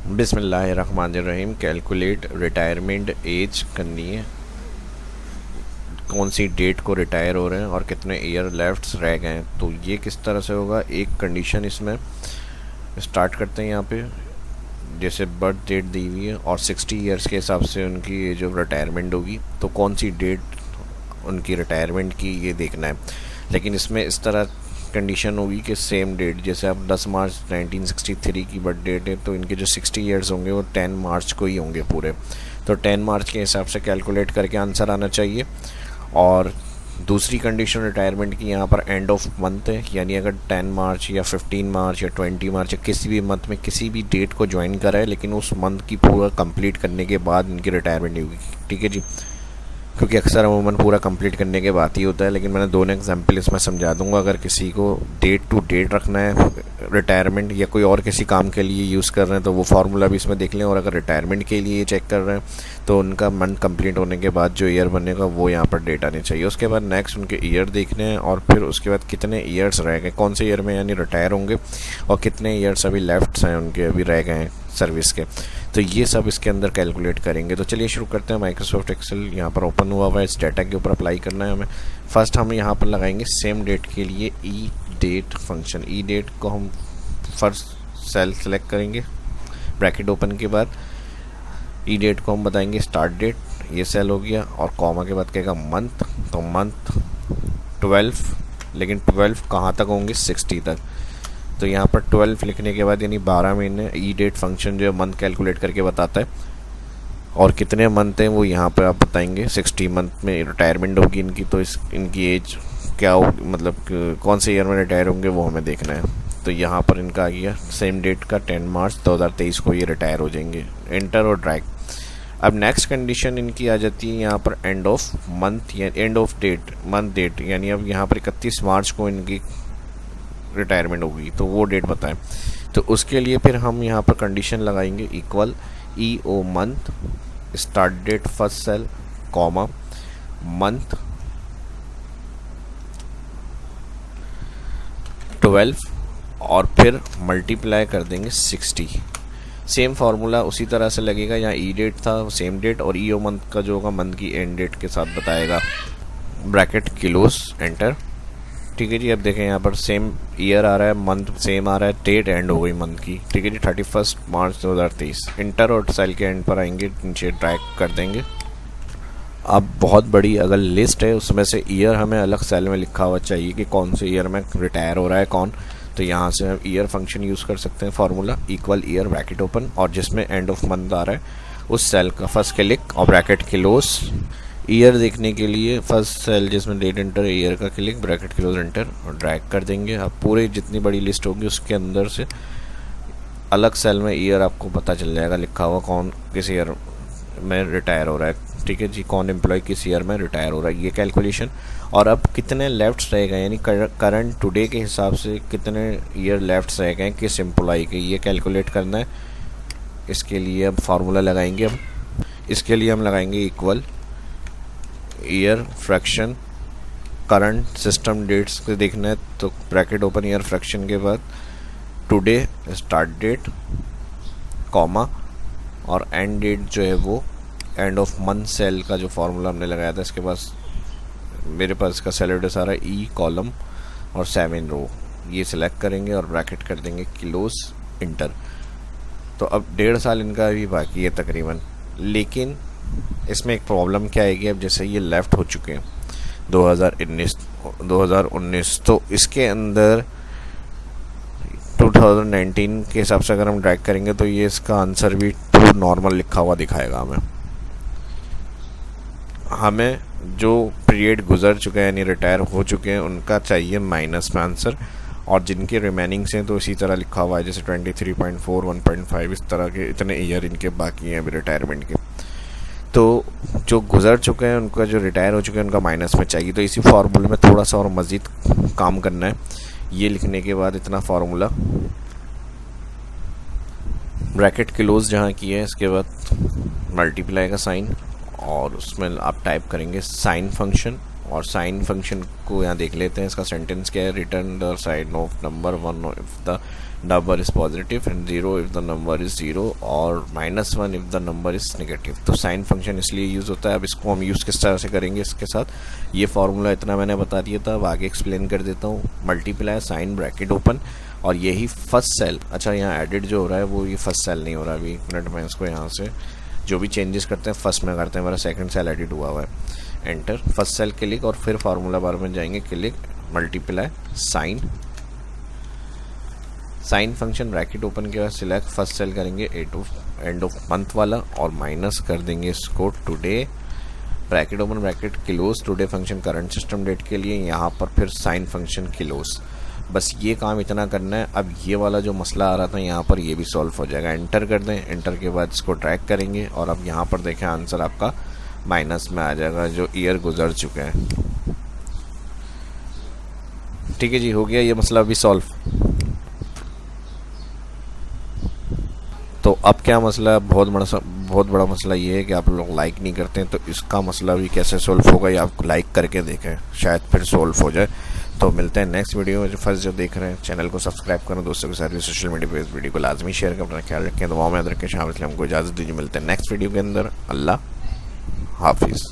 बिस्मिल्लाहिर्रहमानिर्रहीम। Calculate retirement age करनी है, कौन सी डेट को रिटायर हो रहे हैं और कितने ईयर लेफ्ट्स रह गए हैं। तो ये किस तरह से होगा, एक कंडीशन इसमें स्टार्ट करते हैं। यहाँ पे जैसे बर्थ डेट दी हुई है और 60 ईयर्स के हिसाब से उनकी एज ऑफ रिटायरमेंट होगी, तो कौन सी डेट उनकी रिटायरमेंट की ये देखना है। लेकिन इसमें इस तरह कंडीशन होगी कि सेम डेट, जैसे अब 10 मार्च 1963 की बर्थ डेट है, तो इनके जो 60 ईयर्स होंगे वो 10 मार्च को ही होंगे पूरे। तो 10 मार्च के हिसाब से कैलकुलेट करके आंसर आना चाहिए। और दूसरी कंडीशन रिटायरमेंट की यहाँ पर एंड ऑफ मंथ है, यानी अगर 10 मार्च या 15 मार्च या 20 मार्च या किसी भी मंथ में किसी भी डेट को ज्वाइन करा है, लेकिन उस मंथ की पूरा कंप्लीट करने के बाद इनकी रिटायरमेंट होगी। ठीक है जी, क्योंकि अक्सर अमूमन पूरा कंप्लीट करने के बाद ही होता है। लेकिन मैंने दोनों एग्जांपल इसमें समझा दूंगा। अगर किसी को डेट टू डेट रखना है रिटायरमेंट, या कोई और किसी काम के लिए यूज़ कर रहे हैं, तो वो फार्मूला भी इसमें देख लें। और अगर रिटायरमेंट के लिए चेक कर रहे हैं तो उनका मंथ कंप्लीट होने के बाद जो ईयर बनेगा वो यहाँ पर डेट आनी चाहिए। उसके बाद नेक्स्ट उनके ईयर देखने हैं, और फिर उसके बाद कितने ईयर्स रह गए, कौन से ईयर में यानी रिटायर होंगे, और कितने ईयर्स अभी लेफ्ट हैं उनके, अभी रह गए हैं सर्विस के। तो ये सब इसके अंदर कैलकुलेट करेंगे। तो चलिए शुरू करते हैं। माइक्रोसॉफ्ट एक्सेल यहाँ पर ओपन हुआ है, इस डाटा के ऊपर अप्लाई करना है हमें। फर्स्ट हम यहाँ पर लगाएंगे सेम डेट के लिए ई डेट फंक्शन। ई डेट को हम फर्स्ट सेल सेलेक्ट करेंगे, ब्रैकेट ओपन के बाद ई डेट को हम बताएंगे स्टार्ट डेट, ये सेल हो गया, और कॉमा के बाद कहेगा मंथ, तो मंथ 12, लेकिन 12 कहाँ तक होंगे, 60 तक। तो यहाँ पर 12 लिखने के बाद यानी 12 महीने ई डेट फंक्शन जो है मंथ कैलकुलेट करके बताता है, और कितने मंथ हैं वो यहाँ पर आप बताएंगे। 60 मंथ में रिटायरमेंट होगी इनकी, तो इनकी एज क्या हो, मतलब कौन से ईयर में रिटायर होंगे वो हमें देखना है। तो यहाँ पर इनका आ गया सेम डेट का 10 मार्च 2023 को ये रिटायर हो जाएंगे। एंटर और ड्रैग। अब नेक्स्ट कंडीशन इनकी आ जाती है यहाँ पर एंड ऑफ मंथ या end of date, month date, यानी अब यहाँ पर 31 मार्च को इनकी रिटायरमेंट होगी, तो वो डेट बताएं। तो उसके लिए फिर हम यहाँ पर कंडीशन लगाएंगे equal E O month, start date first cell, comma month 12, और फिर मल्टीप्लाई कर देंगे 60। सेम फार्मूला उसी तरह से लगेगा, यहाँ ई डेट था सेम डेट, और ई ओ मंथ का जो होगा मंथ की एंड डेट के साथ बताएगा। Bracket close, enter. ठीक है जी, अब देखें यहाँ पर सेम ईयर आ रहा है, मंथ सेम आ रहा है, डेट एंड हो गई मंथ की। ठीक है जी, 31 मार्च 2023। इंटर और सेल के एंड पर आएंगे, नीचे ड्रैग कर देंगे। अब बहुत बड़ी अगर लिस्ट है, उसमें से ईयर हमें अलग सेल में लिखा हुआ चाहिए कि कौन से ईयर में रिटायर हो रहा है कौन। तो यहाँ से हम ईयर फंक्शन यूज़ कर सकते हैं, formula equal year bracket open, और जिसमें एंड ऑफ मंथ आ रहा है उस सेल का फर्स्ट क्लिक और ब्रैकेट क्लोज। ईयर देखने के लिए फर्स्ट सेल जिसमें डेट एंटर है, ईयर का क्लिक, ब्रैकेट क्लोज, एंटर, और ड्रैग कर देंगे। अब पूरे जितनी बड़ी लिस्ट होगी उसके अंदर से अलग सेल में ईयर आपको पता चल जाएगा लिखा हुआ, कौन किस ईयर में रिटायर हो रहा है। ठीक है जी, कौन एम्प्लॉय किस ईयर में रिटायर हो रहा है, ये कैलकुलेशन। और अब कितने लेफ्ट्स रह गए, यानी करंट टुडे के हिसाब से कितने ईयर लेफ्ट्स रह गए किस एम्प्लॉय के, ये कैलकुलेट करना है। इसके लिए अब फार्मूला लगाएंगे। अब इसके लिए हम लगाएंगे equal year fraction current system dates को देखना है, तो ब्रैकेट ओपन ईयर फ्रैक्शन के बाद टुडे स्टार्ट डेट, कॉमा, और एंड डेट जो है वो एंड ऑफ मंथ सेल का जो फार्मूला हमने लगाया था, इसके पास मेरे पास इसका सेल एड्रेस आ रहा है ई कॉलम और 7 रो, ये सिलेक्ट करेंगे और ब्रैकेट कर देंगे क्लोज, इंटर। तो अब 1.5 साल इनका अभी बाकी है तकरीबन। लेकिन इसमें एक प्रॉब्लम क्या आएगी, अब जैसे ये लेफ़्ट हो चुके हैं 2019, तो इसके अंदर 2019 के हिसाब से अगर हम ड्रैग करेंगे तो ये इसका आंसर भी टू नॉर्मल लिखा हुआ दिखाएगा। हमें जो पीरियड गुजर चुका है यानी रिटायर हो चुके हैं उनका चाहिए माइनस में आंसर, और जिनके रिमेनिंग्स हैं तो इसी तरह लिखा हुआ है, जैसे 23.4, 1.5, इस तरह के इतने ईयर इनके बाकी हैं अभी रिटायरमेंट के। तो जो गुजर चुके हैं उनका, जो रिटायर हो चुके हैं उनका माइनस में चाहिए। तो इसी फार्मूले में थोड़ा सा और मज़ीद काम करना है। ये लिखने के बाद इतना फार्मूला ब्रैकेट क्लोज जहाँ किया है, इसके बाद मल्टीप्लाई का साइन, और उसमें आप टाइप करेंगे साइन फंक्शन, और साइन फंक्शन को यहाँ देख लेते हैं। इसका सेंटेंस क्या है, return the sign of number 1 of the number is positive and 0 if the number is 0 और -1 if the number is negative. तो साइन फंक्शन इसलिए यूज़ होता है। अब इसको हम यूज़ किस तरह से करेंगे इसके साथ, ये फार्मूला इतना मैंने बता दिया था, अब आगे एक्सप्लेन कर देता हूँ। मल्टीप्लाई साइन ब्रैकेट ओपन और यही फर्स्ट सेल, अच्छा यहाँ एडिट जो हो रहा है वो ये फर्स्ट सेल नहीं हो रहा अभी, एक मिनट में इसको यहाँ से जो भी चेंजेस करते हैं फर्स्ट में करते हैं, मेरा सेकंड सेल एडिट हुआ हुआ है। एंटर, फर्स्ट सेल क्लिक और फिर फार्मूला बार में जाएंगे, click multiply sign, sign function bracket open के बाद सिलेक्ट फर्स्ट सेल करेंगे एंड ऑफ मंथ वाला और माइनस कर देंगे इसको today, bracket open bracket close, today function current system date के लिए, यहाँ पर फिर साइन फंक्शन क्लोज। बस ये काम इतना करना है। अब ये वाला जो मसला आ रहा था यहाँ पर ये भी सॉल्व हो जाएगा। एंटर कर दें, एंटर के बाद इसको ट्रैक करेंगे और अब यहाँ पर देखें आंसर आपका माइनस में आ जाएगा जो ईयर गुजर चुके हैं। ठीक है जी, हो गया ये मसला भी सॉल्व। तो अब क्या मसला है, बहुत बड़ा मसला ये है कि आप लोग लाइक नहीं करते हैं, तो इसका मसला भी कैसे सॉल्व होगा ये आप लाइक करके देखें, शायद फिर सॉल्व हो जाए। तो मिलते हैं नेक्स्ट वीडियो में। जो फर्स्ट जो देख रहे हैं चैनल को सब्सक्राइब करें, दोस्तों के साथ भी सोशल मीडिया पे इस वीडियो को लाजमी शेयर करें, अपना ख्याल रखें, दुआओं में याद रखें। शाम इसलिए हमको इजाज़त दीजिए, मिलते हैं नेक्स्ट वीडियो के अंदर। अल्लाह हाफिज़।